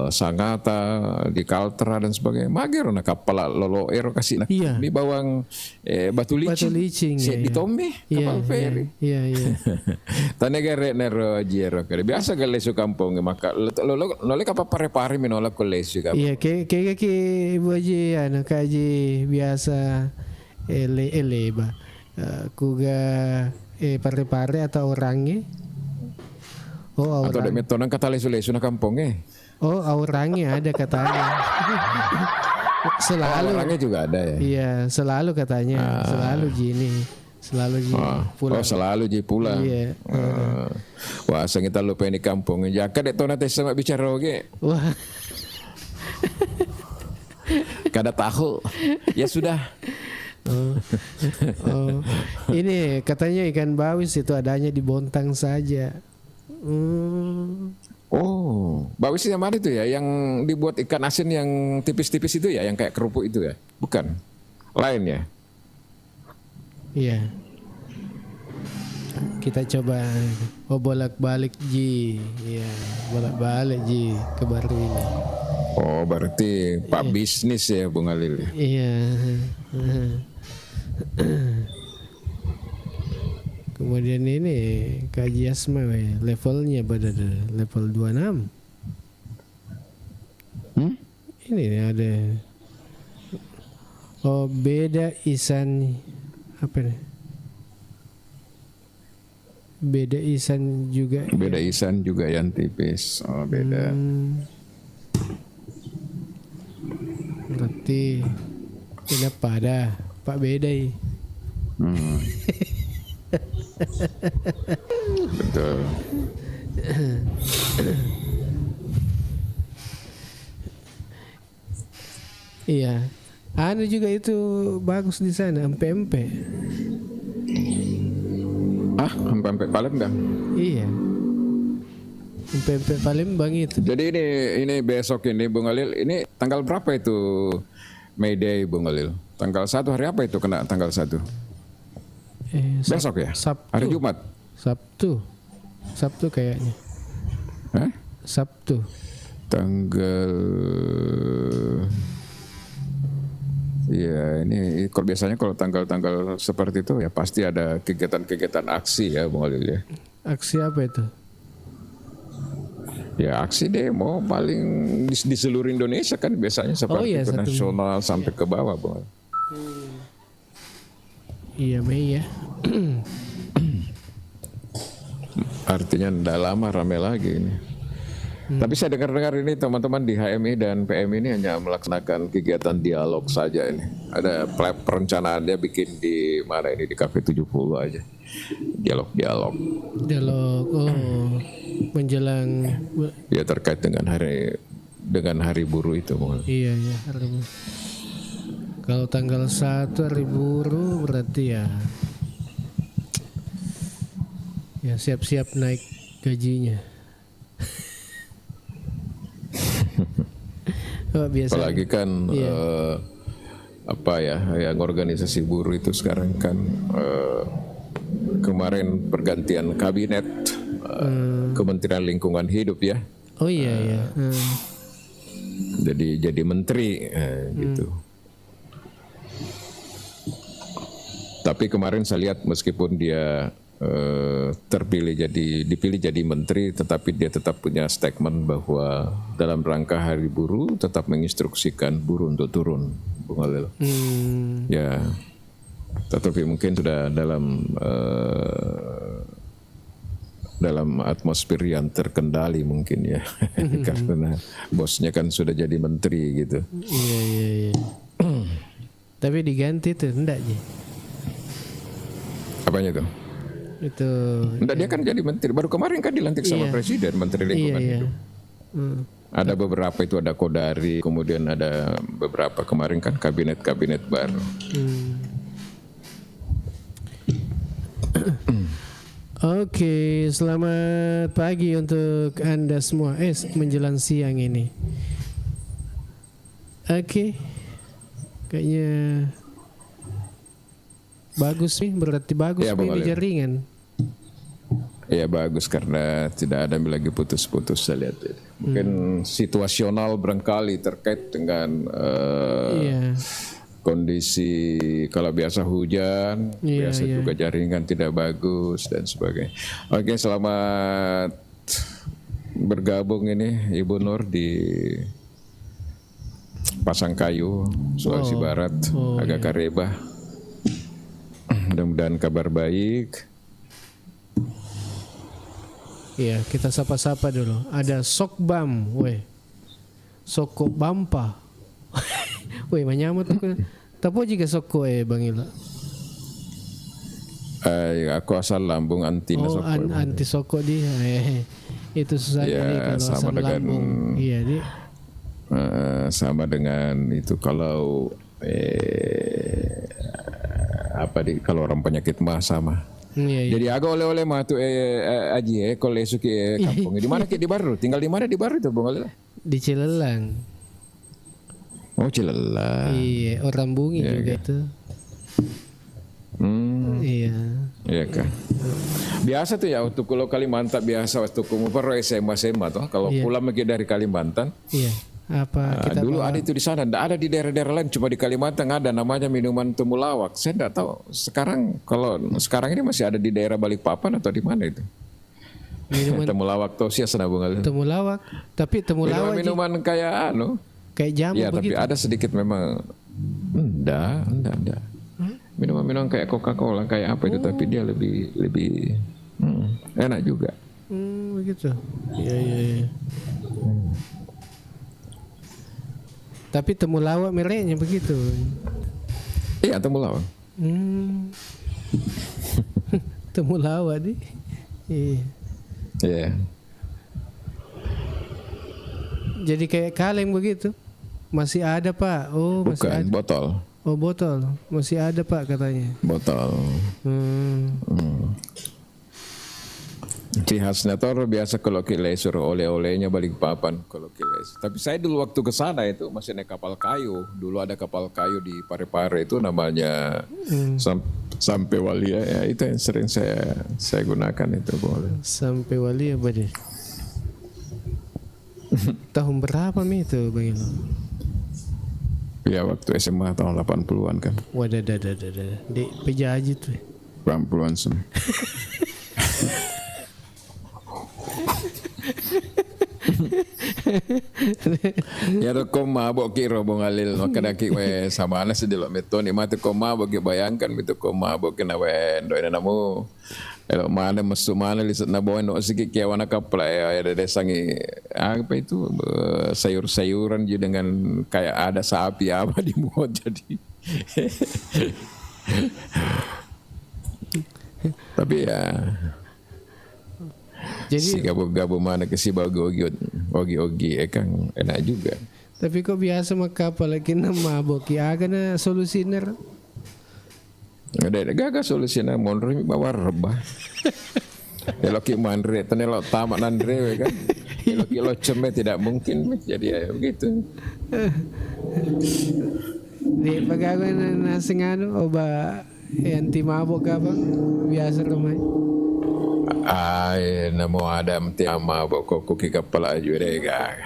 Sangatta, di Kaltara dan sebagainya. Mager na kapal lolo ero kasih nak di bawang batu licin. Di Tommy kapal feri. Iya. Tanegare nero jero kare biasa gale su kampung maka lolo kapal pare-pare minolak kolesu kampung. Iya kayak ibu aja anak kaji biasa eleba kuga pare-pare atau orangnya. Oh atau ada metonan kata lesu-lesu na kampungnya. Oh, orangnya ada katanya. Selalu. Orangnya juga ada ya. Iya, selalu katanya. Selalu gini. Pulang. Oh, selalu ji pulang. Iya. Wah, sang kita lupa ini kampung. Jaka dek tona tes sama bicara oge. Wah. Kada tahu. Ya sudah. Oh. Ini katanya ikan bawis itu adanya di Bontang saja. Oh, bawis yang mana itu ya? Yang dibuat ikan asin yang tipis-tipis itu ya, yang kayak kerupuk itu ya? Bukan? Lain ya? Iya. Kita coba bolak-balik Ji. Iya, bolak-balik Ji ke baru ini. Oh, berarti Pak bisnis ya Bung Alil. Iya. Kemudian ini Kaji Asma levelnya pada level 26. Ini ada beda isan apa nih? Beda isan juga. Beda isan juga yang tipis. Oh, beda. Berarti ini pada Pak Bedai. Betul. Iya. Anu juga itu bagus di sana, empe-empe. Empe-empe Palembang. Iya. Empe-empe Palembang itu. Jadi ini besok ini Bung Alil, ini tanggal berapa itu May Day Bung Alil? Tanggal 1 hari apa itu kena tanggal 1? Besok ya? Sabtu. Hari Jumat? Sabtu kayaknya. Hah? Sabtu. Tanggal... Ya ini kalau biasanya kalau tanggal-tanggal seperti itu ya pasti ada kegiatan-kegiatan aksi ya Bung Alil ya. Aksi apa itu? Ya aksi demo paling di seluruh Indonesia kan biasanya seperti itu, nasional sampai ke bawah, Bang. Iya, Mei ya. Artinya tidak lama ramai lagi ini. Tapi saya dengar-dengar ini teman-teman di HMI dan PM ini hanya melaksanakan kegiatan dialog saja ini. Ada perencanaan dia bikin di mana ini, di Cafe 70 aja. Dialog. Dialog, menjelang. Ya terkait dengan hari buruh itu. Iya, hari buruh. Kalau tanggal 1 hari buruh berarti ya siap-siap naik gajinya. Biasa. Apalagi kan yang organisasi buruh itu sekarang kan kemarin pergantian kabinet Kementerian Lingkungan Hidup ya. Oh iya. Jadi menteri gitu. Tapi kemarin saya lihat meskipun dia dipilih jadi menteri, tetapi dia tetap punya statement bahwa dalam rangka hari buruh tetap menginstruksikan buruh untuk turun, Bung Halil. Ya, tetapi mungkin sudah dalam atmosfer yang terkendali mungkin ya, karena bosnya kan sudah jadi menteri gitu. Iya. Tapi diganti tuh, enggak sih? Apanya tuh? Itu enggak, dia kan jadi menteri baru kemarin kan dilantik sama presiden, menteri lingkungan hidup. Ada beberapa itu, ada Kodari, kemudian ada beberapa kemarin kan kabinet baru. Oke, selamat pagi untuk Anda semua. Menjelang siang ini. Oke. Kayaknya bagus nih, berarti bagus ya, ini jaringan. Ya bagus karena tidak ada lagi putus-putus saya lihat. Mungkin situasional barangkali terkait dengan kondisi kalau biasa hujan, biasa juga jaringan tidak bagus dan sebagainya. Oke, selamat bergabung ini Ibu Nur di Pasangkayu, Sulawesi Barat, agak Karebah. Mudah-mudahan kabar baik. Iya, kita sapa-sapa dulu. Ada Sokbam, Soko Bampa. Manyamot aku. Tapo juga Soko Bang Ila. Aku asal lambung anti Soko. Anti Soko dia. Itu susah kalau sama asal dengan lambung. Iya, dia. Sama dengan itu kalau kalau orang penyakit mah sama. Iya. Jadi agak oleh-oleh mah tuh aji kalau suki kampung. Di mana di Baru? Tinggal di mana di Baru itu, Bung Alila? Di Cilelang. Oh, Cilelang. Iya, orang Bungi juga itu. Iya. Iya kan. Biasa tuh ya waktu kalau Kalimantan biasa waktu kumupar SMA tuh kalau pulang lagi dari Kalimantan. Iya. Kita dulu ada itu di sana, ada di daerah-daerah lain, cuma di Kalimantan ada namanya minuman temulawak. Saya tidak tahu sekarang ini masih ada di daerah Balikpapan atau di mana itu. Temulawak tosias Bung Alila. Temulawak, tapi temulawak minuman kayak kayak jamu ya, begitu. tapi ada sedikit memang enggak. Minuman kayak Coca-Cola kayak apa itu, tapi dia lebih enak juga. Begitu. Iya. Tapi temulawak mereknya begitu. Iya, temulawak. Temulawak di. Iya. Jadi kayak kaleng begitu. Masih ada, Pak. Oh, masih bukan ada. Botol. Oh, botol. Masih ada, Pak, katanya. Botol. Ciri khasnya tuh biasa kalau kilai suruh oleh-olehnya Balikpapan kalau kilai. Tapi saya dulu waktu ke sana itu masih naik kapal kayu. Dulu ada kapal kayu di Parepare itu namanya Sampai Walia ya, itu yang sering saya gunakan itu boleh. Sampai Walia apa deh? Tahun berapa itu Bang Ilo? Ya waktu SMA tahun 80-an kan. Wadah. Di Pejaji tuh. 80-an semua. Ya to ko mabok kiro bong alil makadaki we sama ana sedelo metoni mate ko mabok bayangkan itu ko mabok kena we ndo ina namu elo mana mesu mana lisat na boen no siki kiawana kapla ya ada desangi apa itu sayur-sayuran juga dengan kayak ada sapi apa di muat jadi. Tapi ya Jadi si gabo-gabo mana ke si ogi ekang enak juga. tapi kok biasa makapal lagi na mabok ya na solusiner. Ada gagal solusinya monro bawa rebah. Kalau ki mandre tenelo tamak nandre kan. Kalau kilo ceme tidak mungkin jadi ya begitu. Di pagawin na singano o ba anti mabok ka ba? Biasa rumay. Ay namo ada mti mabok ko kikapala jurega.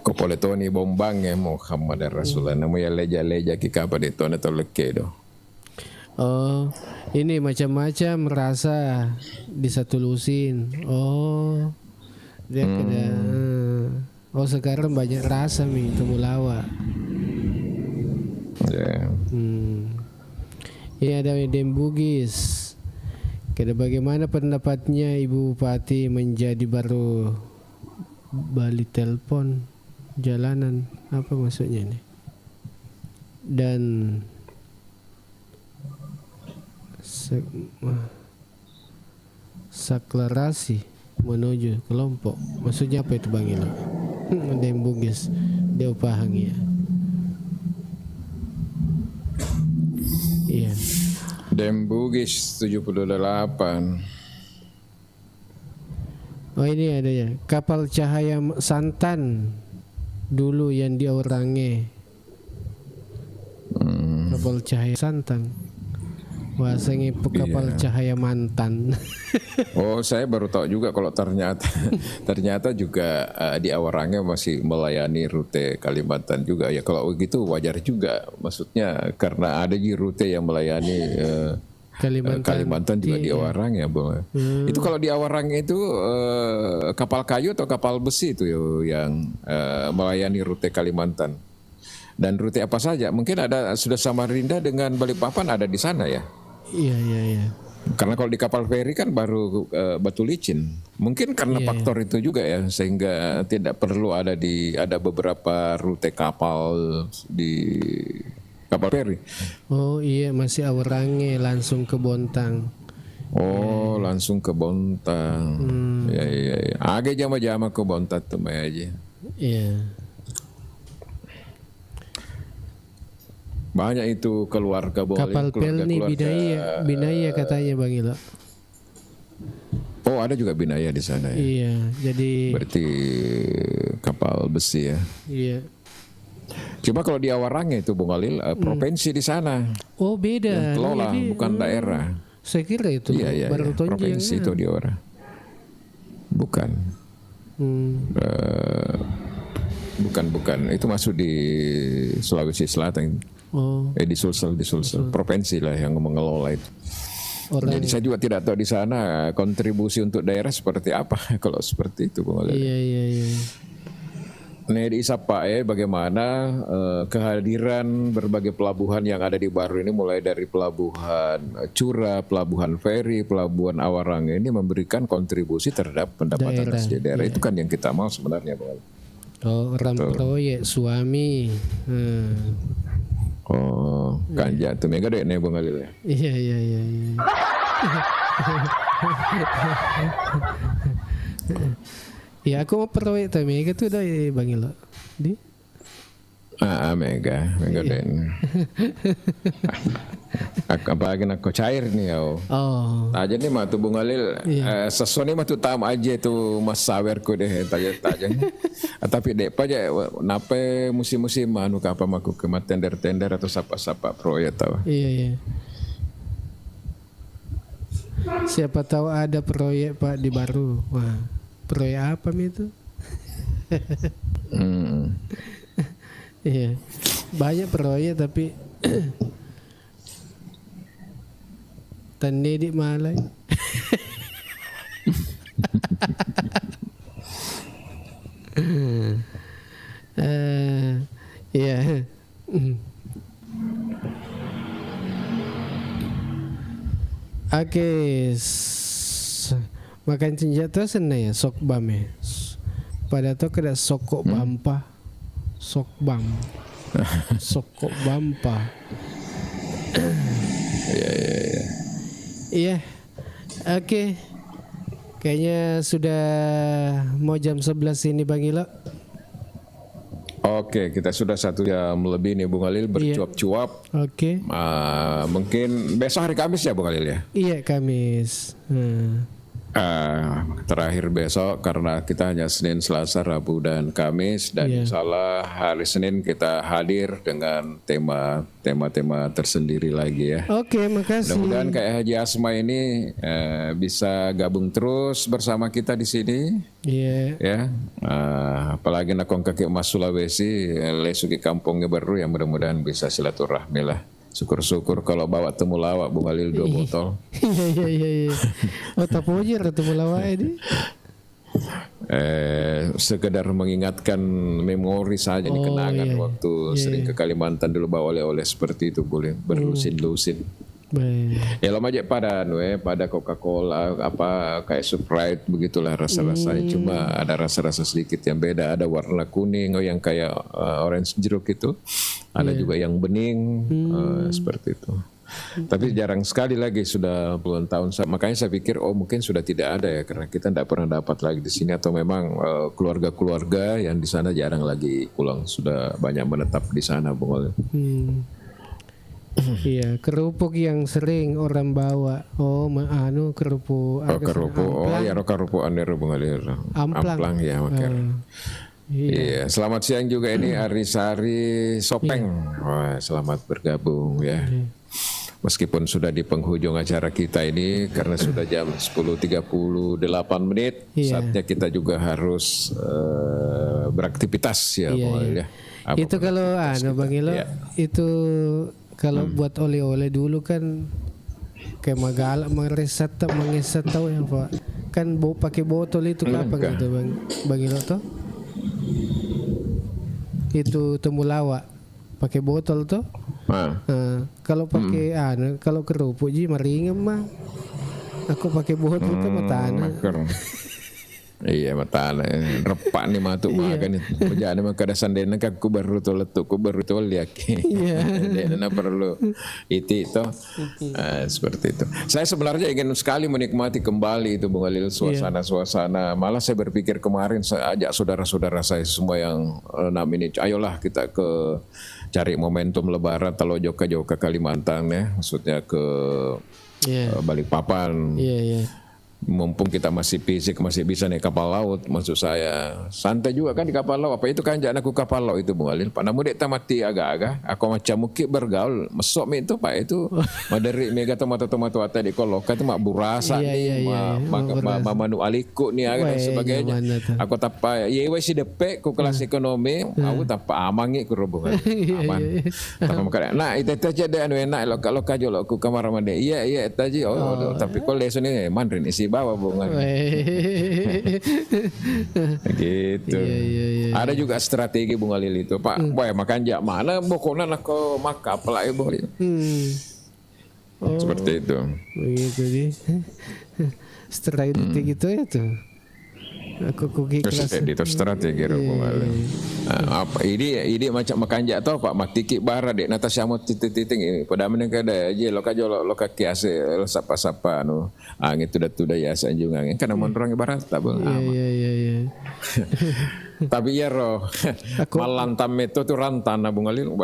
Kopoletoni bombang ya Muhammad Rasulullah namo ya leja-leja kikapa di tone tolekedo. Oh, ini macam-macam rasa disatulusin. Oh, dia kena. Oh sekarang banyak rasa mi temulawa. Yeah. Ini ada Dem Bugis. Kira bagaimana pendapatnya Ibu Bupati menjadi baru Bali telepon jalanan apa maksudnya ini? Dan saklarasi menuju kelompok. Maksudnya apa itu Bang Ilo? Dem Bugis dia paham ya. Iya. Dem Bugis 78. Oh ini ada ya. Kapal cahaya santan dulu yang diorangi. Kapal cahaya santan. Bahasanya kapal cahaya mantan. Oh saya baru tahu juga kalau ternyata juga di Awarangnya masih melayani rute Kalimantan juga ya. Kalau begitu wajar juga, maksudnya karena ada di rute yang melayani Kalimantan juga di Awarang ya Bang. Itu kalau di Awarang itu kapal kayu atau kapal besi itu yang melayani rute Kalimantan. Dan rute apa saja? Mungkin ada sudah Samarinda dengan Balikpapan ada di sana ya. Iya. Karena kalau di kapal feri kan baru batu licin. Mungkin karena faktor itu juga ya, sehingga tidak perlu ada beberapa rute kapal di kapal feri. Oh iya, masih Awarange langsung ke Bontang. Oh langsung ke Bontang. Ya. Agak jama-jama ke Bontang tuh aja. Iya. Banyak itu keluarga boleh. Kapal Pelni Binaya katanya Bang Ilo. Oh ada juga Binaya di sana ya. Iya, jadi berarti kapal besi ya. Iya. Cuma kalau di Awarangnya itu Bung Alil provinsi di sana. Oh beda. Yang kelola bukan daerah. Saya kira itu Iya, baru provinsi itu di Awarang. Bukan. Bukan. Itu masuk di Sulawesi Selatan. Oh. Di Sulsel. Provinsi lah yang mengelola itu. Jadi saya juga tidak tahu di sana kontribusi untuk daerah seperti apa kalau seperti itu Bung Alil. Iya. Nah di Isapae bagaimana kehadiran berbagai pelabuhan yang ada di Baru ini, mulai dari pelabuhan Cura, pelabuhan feri, pelabuhan Awarang ini memberikan kontribusi terhadap pendapatan daerah. Itu kan yang kita mau sebenarnya Bang. Oh proyek suami. Oh kan jatuh mega deh nih Bang Alil ya. Iya. Ya aku mau proyek tuh mega tuh dah Bang Ilo. Di? Mega deh. Apalagi nak cair nih ya. Oh. Aja nih mah tuh Bung Alil. Sesuatu mah tuh tam aja tuh mas sawerku deh taja. Tapi dek aja nape musim-musim anu ka apa maku ke tender atau sapa-sapa proyek tahu. Iya. Siapa tahu ada proyek Pak di Baru. Wah, proyek apa itu? Iya. Banyak proyek tapi Tani di Malay. Oke, makan senjata sana ya sok bam ya. Pada tuh kada sokok bampa, sok bam, sokok bampa. Iya, oke. Kayaknya sudah mau jam 11 ini Bang Ilo. Oke, kita sudah 1 jam lebih nih Bung Khalil bercuap-cuap. Oke. Mungkin besok hari Kamis ya Bung Khalil ya? Iya Kamis. Terakhir besok karena kita hanya Senin, Selasa, Rabu dan Kamis dan insya Allah hari Senin kita hadir dengan tema-tema tersendiri lagi ya. Oke, makasih. Mudah-mudahan kayak Haji Asma ini bisa gabung terus bersama kita di sini. Iya. Ya, apalagi nakong kaki emas Sulawesi, lesuki kampungnya baru yang mudah-mudahan bisa silaturahmi lah. Syukur-syukur kalau bawa temulawak Bung Khalil 2 botol. Iya. Oh tapojer temulawak ini. Sekedar mengingatkan memori saja nih kenangan waktu sering ke Kalimantan dulu bawa oleh-oleh seperti itu boleh berlusin-lusin. Ya lo aja pada Coca-Cola apa kayak Sprite begitulah rasa-rasanya cuma ada rasa-rasa sedikit yang beda, ada warna kuning yang kayak orange jeruk itu, ada juga yang bening seperti itu. Tapi jarang sekali lagi sudah puluhan tahun, makanya saya pikir mungkin sudah tidak ada ya karena kita tidak pernah dapat lagi di sini atau memang keluarga-keluarga yang di sana jarang lagi pulang, sudah banyak menetap di sana Bung. Iya, kerupuk yang sering orang bawa. Kerupuk. Kerupuk aner Bung Khalil. Amplang ya makanya. Iya, selamat siang juga ini Arisari Sopeng. Wah, selamat bergabung ya. Meskipun sudah di penghujung acara kita ini karena sudah jam 10.38 menit, saatnya kita juga harus beraktivitas ya Bung Khalil ya. Itu kalau Bang Ilo itu kalau buat oleh-oleh dulu kan kayak mengesat tahu ya Pak. Kan pakai botol itu kapan gitu Bang Ilo tuh? Itu temulawak pakai botol tuh. Kalau pakai kalau kerupuk maringem mah. Aku pakai botol tuh matana. Iya matana repak nih matuk makan itu pujaan mah kada sandena ku baru to letuk ku baru to liaki dena perlu itu seperti itu. Saya sebenarnya ingin sekali menikmati kembali itu Bung Khalil suasana malah saya berpikir kemarin saya ajak saudara-saudara saya semua yang 6 ini ayolah kita ke cari momentum lebaran Talojo ke Kalimantan ya maksudnya ke Balikpapan. Mumpung kita masih fisik masih bisa naik kapal laut, maksud saya santai juga kan di kapal laut. Apa itu kan jangan aku kapal laut itu Bung Khalil. Panamu dek tamati agak-agak. Aku macam mukit bergaul mesok itu Pak itu madari mega tomato ata di koloka itu mak burasa nih, manu aliku nih dan sebagainya. Aku tapa ya si depek ku kelas ekonomi, aku tapa amangi ku Bung Khalil. Aman. Tapa makanya. Nah itu aja deh enak kalau kajo lo ku kamar mande. Iya tadi tapi kalau leso nih mandrin isi bawa bunga. Gitu. Ada juga strategi Bung Khalil itu Pak. Boy makan jak mana pokoknya nak maka pelak Bung Khalil. Seperti itu. Begitu sih. Strategi gitu ya tuh. Aku kuki kelas itu strategi Bung Khalil. Apa ini macam makan jak tau Pak matiki bara dek Natasha mau titik-titik ini pada meneng kada aja lo kaki ase sapa-sapa angin tuda ya sanjungan karena mondrong ibarat tak Bung. Iya. Tapi ya malantam itu tuh rantana Bung Khalil.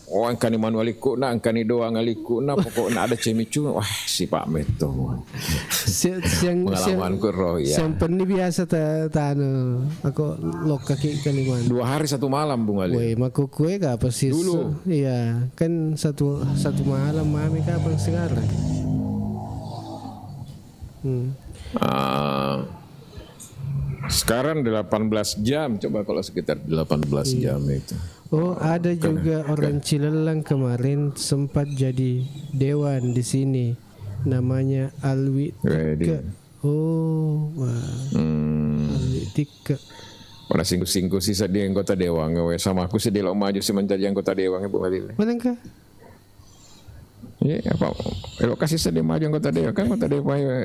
Angkani manualiku na angkani doang aliku na pokoknya ada cemicu wah si Pak Meto. Pengalamanku ya. Sempen ini biasa tanu aku lok kaki Kalimantan. 2 hari 1 malam Bung Khalil. Woi maku kue apa sih? Dulu. Iya, kan satu malam mami kapan sekarang? Sekarang 18 jam, coba kalau sekitar 18 jam itu. Ada juga orang Cilelang kemarin sempat jadi dewan di sini, namanya Alwi Tika. Alwi Tika. Pada singgu-singgu sisa dia anggota dewan, sama aku sedih lo maju sih menjadi anggota dewan Ibu Khalil. Manakah? Ya apa? Lokasi sedih maju kota DPR kan kota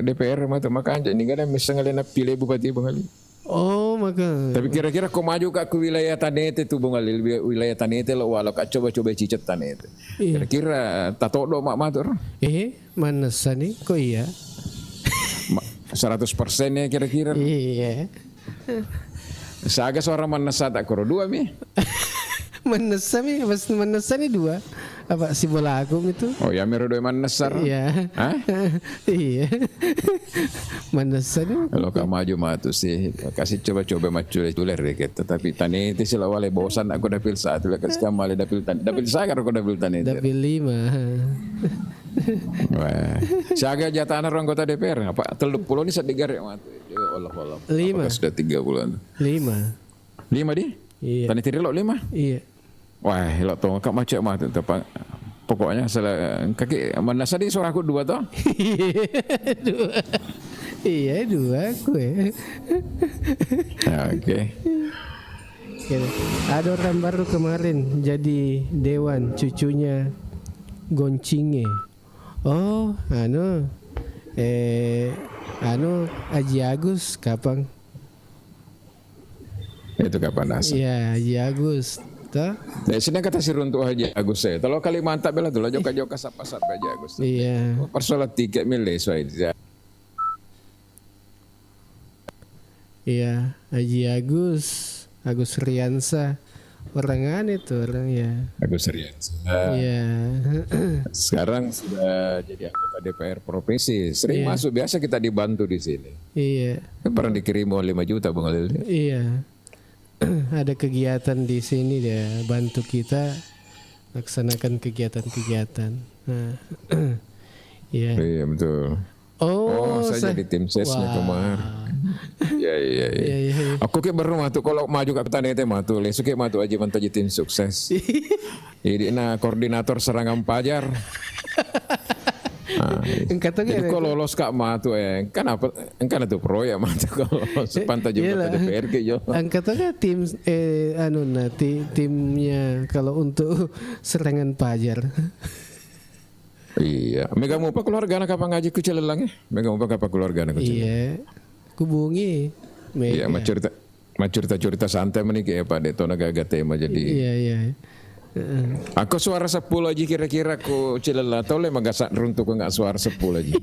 DPR maka anjing ini kan misalnya nak pilih bupati Bung Ali. Oh maka. Tapi kira-kira kau maju ke wilayah Tanete tu Bung Ali, wilayah Tanete lo walau kak coba-coba cicet Tanete. Kira-kira tato do mak matur. Mana sani kok iya? 100% ya kira-kira. Iya. Saga seorang manasa tak koro dua mi. Manasa mi, pas manasa ni dua. Apa si bola agung itu? Oh ya mero dua manasar. Iya. Hah? Iya. Manasa ni. Kalau kamu maju matu sih, kasih coba-coba maju tuler dikit. Tapi tani itu sih lawale bosan aku dapil satu, kasih kamu ale dapil tani. Dapil saya aku dapil tani. Dapil 5. Wah, saga jatah orang kota DPR apa? 30 ini sedigar ya matu. Allah. 5. Apakah sudah 3 bulan? 5. 5 di? Iya. Tani tiri lo 5? Iya. Wah, lo tau kak macam matu tepat. Pokoknya salah kaki mana tadi suara aku 2 toh? 2. Iya 2 aku ya. Oke. Ada orang baru kemarin jadi dewan cucunya Goncinge. Oh, Haji Agus kapan? Itu kapan nasi? Iya, Haji Agus. Dari sini kata si runtuh Haji Agus saya. Kalau Kalimantan bela tuh, joka-joka sapa-sapa Haji Agus. Iya. Persoalan 3 miliar soalnya. Iya, Haji Agus Riansa. Orang aneh tuh orang ya. Agus Riansa. Iya. Sekarang sudah jadi anggota DPR provinsi. Sering masuk, biasa kita dibantu di sini. Iya. Pernah dikirim 5 juta Bang Alil. Iya. Ada kegiatan di sini dia bantu kita laksanakan kegiatan-kegiatan. Nah, iya. Iya betul. Oh, saya jadi tim sesnya kemarin. Iya. Aku kayak baru matu kalau maju ke petani itu matu, lesu kayak matu aja mantaji tim sukses. Jadi koordinator serangan pajar. Jadi kalau lolos kak matu kan apa? Kan itu proyek matu kalau sepantai juga DPR ke yo. Angkatnya tim timnya kalau untuk serangan pajar. Iya, mega mau apa keluarga anak apa ngaji kucil lelang ya? Mega mau apa keluarga anak kucil? Iya, kubungi. Iya, cerita santai menikah ya Pak Deto naga tema jadi. Iya. Aku suara 10 aja kira-kira ku cilela tau le magasak runtuh ku nggak suara 10 aja.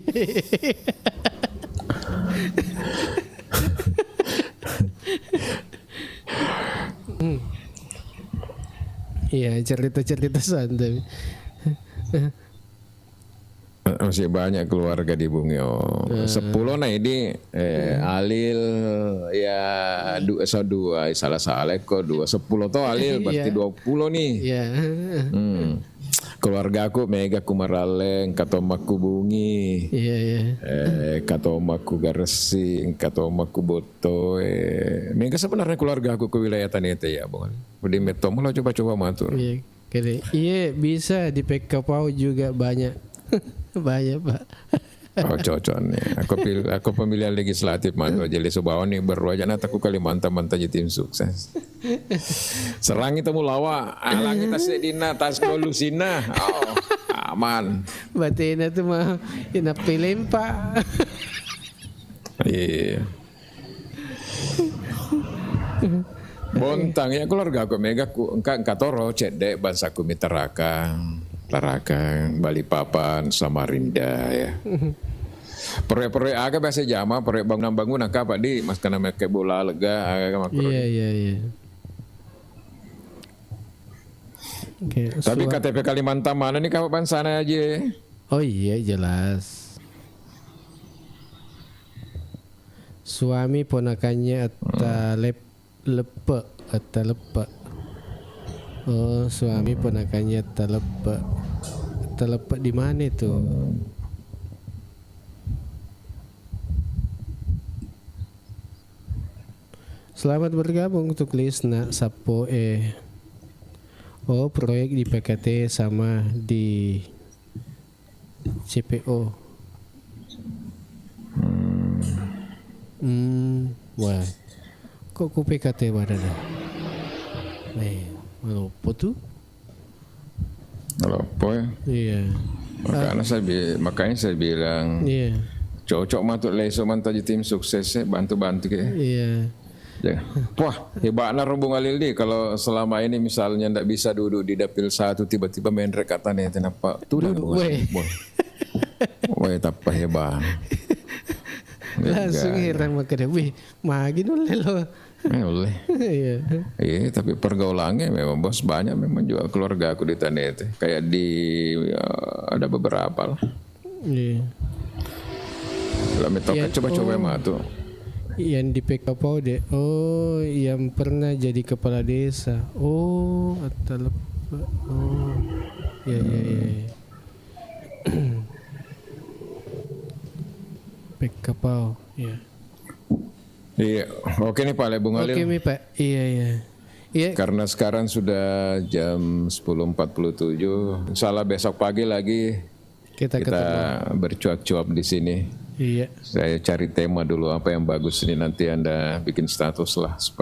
Iya, cerita santai. Masih banyak keluarga di Bungio. 10 nah ini Alil ya 2 salah kok 2 10 toh Alil berarti 20 nih. Iya. Keluarga aku Mega Kumaraleng, Katomaku Bungi. Iya. Katomaku Garesi, Katomaku Boto. Mega sebenarnya keluarga aku ke wilayah Tanete ya, Bang. Di Metomo lo coba-coba matur. Iya, bisa di PKPAU juga banyak. Banyak Pak. Oh cocok nih. Aku pemilihan legislatif matu jadi Subawon nih baru aja aku Kalimantan jadi tim sukses. Serang itu mulawa, alang kita sedina tas golusina. Oh, aman. Batina tuh mah ina pilih Pak. Iya. Bontang ya keluarga aku Mega ku engka toro cedek bangsaku Mitaraka. Tarakan, Balikpapan, Samarinda ya. Proyek-proyek agak biasa jama, proyek bangunan kah Pak di mas kena make bola lega agak makro. Iya. Okay, tapi KTP Kalimantan mana nih kapan sana aja? Oh iya jelas. Suami ponakannya Lepe. Oh, suami ponakannya Telepe di mana itu? Selamat bergabung untuk Lisna Sapo Oh, proyek di PKT sama di CPO. Wah. Kok ku PKT mana dah? Apa tuh? Apa ya? Iya. Makanya saya bilang Iya. cocok matuk leso mantaji tim suksesnya bantu-bantu kayak. Iya. Wah, hebatnya Rombong Alil nih kalau selama ini misalnya ndak bisa duduk di dapil 1 tiba-tiba main rekatan ya kenapa? Tuh Weh. Weh, tapa hebat. Langsung heran makanya, wih, magi dulu lo. Oleh. Iya, tapi pergaulannya memang bos banyak memang juga keluarga aku di tanah itu. Kayak ada beberapa lah. Iya. Coba-coba mah tuh. Yang di PKPO deh. Oh, yang pernah jadi kepala desa. Oh, oh. Ya. PKPO, ya. Iya, oke nih Pak Lebung Alil. Oke nih Pak, iya. Karena sekarang sudah jam 10.47, salah besok pagi lagi kita bercuap-cuap di sini. Iya. Saya cari tema dulu apa yang bagus ini nanti Anda bikin status lah supaya